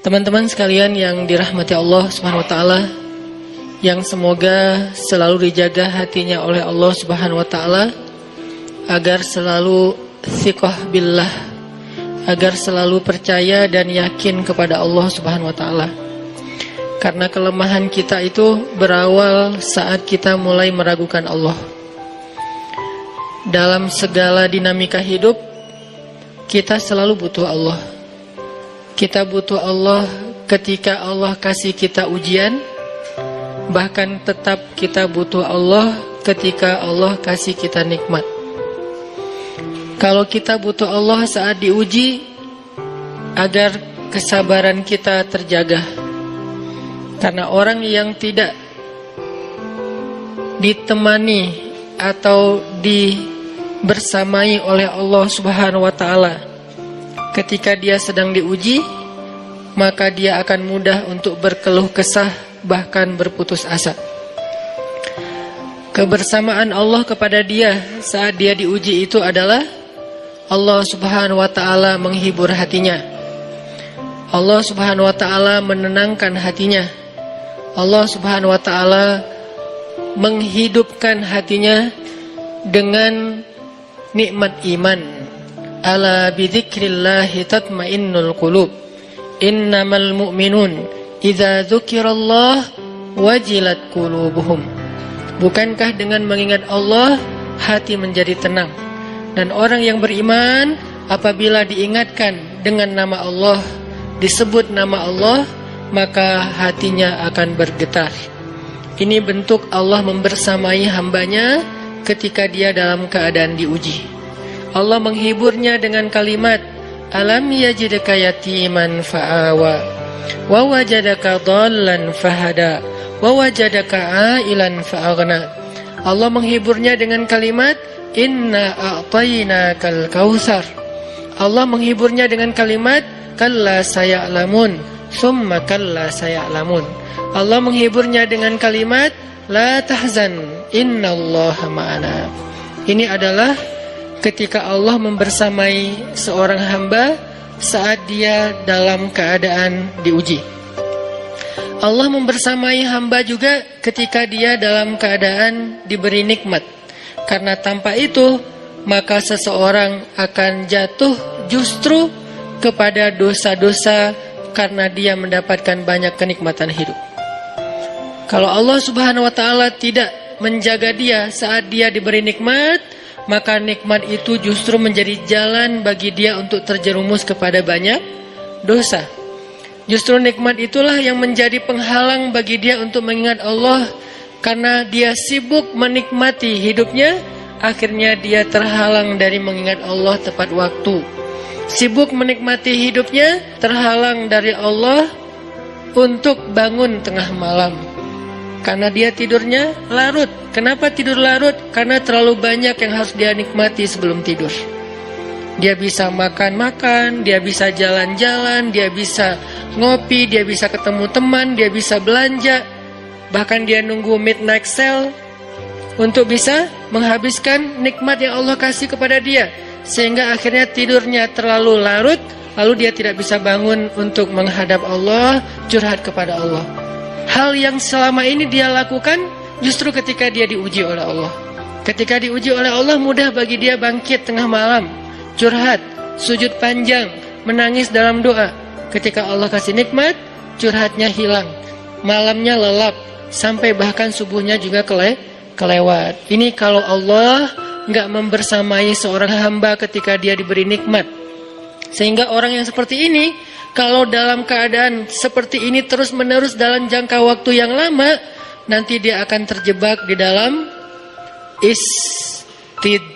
Teman-teman sekalian yang dirahmati Allah Subhanahu wa taala, yang semoga selalu dijaga hatinya oleh Allah Subhanahu wa taala agar selalu thiqah billah, agar selalu percaya dan yakin kepada Allah Subhanahu wa taala. Karena kelemahan kita itu berawal saat kita mulai meragukan Allah. Dalam segala dinamika hidup, kita selalu butuh Allah. Kita butuh Allah ketika Allah kasih kita ujian. Bahkan tetap kita butuh Allah ketika Allah kasih kita nikmat. Kalau kita butuh Allah saat diuji, agar kesabaran kita terjaga. Karena orang yang tidak ditemani atau dibersamai oleh Allah Subhanahu wa taala ketika dia sedang diuji, maka dia akan mudah untuk berkeluh kesah, bahkan berputus asa. Kebersamaan Allah kepada dia saat dia diuji itu adalah Allah Subhanahu wa taala menghibur hatinya. Allah Subhanahu wa taala menenangkan hatinya. Allah Subhanahu wa taala menghidupkan hatinya dengan nikmat iman. Ala bidzikrillahi tatmainnul qulub. Innamal mu'minun idza dzukirallah wajilat qulubuhum. Bukankah dengan mengingat Allah hati menjadi tenang? Dan orang yang beriman apabila diingatkan dengan nama Allah, disebut nama Allah, maka hatinya akan bergetar. Ini bentuk Allah membersamai hambanya ketika dia dalam keadaan diuji. Allah menghiburnya dengan kalimat, alam yajidka yatiman fa'awa, wa wajadaka dhallan fahada, wa wajadaka ailan fa'aghna. Allah menghiburnya dengan kalimat, inna a'tainakal kautsar. Allah menghiburnya dengan kalimat, kalla saya'lamun, summa kalla saya'lamun. Allah menghiburnya dengan kalimat, la tahzan, innallaha ma'ana. Ini adalah ketika Allah membersamai seorang hamba saat dia dalam keadaan diuji. Allah membersamai hamba juga ketika dia dalam keadaan diberi nikmat. Karena tanpa itu, maka seseorang akan jatuh justru kepada dosa-dosa karena dia mendapatkan banyak kenikmatan hidup. Kalau Allah Subhanahu wa taala tidak menjaga dia saat dia diberi nikmat, maka nikmat itu justru menjadi jalan bagi dia untuk terjerumus kepada banyak dosa. Justru nikmat itulah yang menjadi penghalang bagi dia untuk mengingat Allah. Karena dia sibuk menikmati hidupnya, akhirnya dia terhalang dari mengingat Allah tepat waktu. Sibuk menikmati hidupnya, terhalang dari Allah untuk bangun tengah malam. Karena dia tidurnya larut. Kenapa tidur larut? Karena terlalu banyak yang harus dia nikmati sebelum tidur. Dia bisa makan-makan, dia bisa jalan-jalan, dia bisa ngopi, dia bisa ketemu teman, dia bisa belanja. Bahkan dia nunggu midnight sale untuk bisa menghabiskan nikmat yang Allah kasih kepada dia. Sehingga akhirnya tidurnya terlalu larut, lalu dia tidak bisa bangun untuk menghadap Allah, curhat kepada Allah. Hal yang selama ini dia lakukan justru ketika dia diuji oleh Allah. Ketika diuji oleh Allah, mudah bagi dia bangkit tengah malam, curhat, sujud panjang, menangis dalam doa. Ketika Allah kasih nikmat, curhatnya hilang, malamnya lelap, sampai bahkan subuhnya juga kelewat. Ini kalau Allah enggak membersamai seorang hamba ketika dia diberi nikmat. Sehingga orang yang seperti ini, kalau dalam keadaan seperti ini terus-menerus dalam jangka waktu yang lama, nanti dia akan terjebak di dalam istidraj.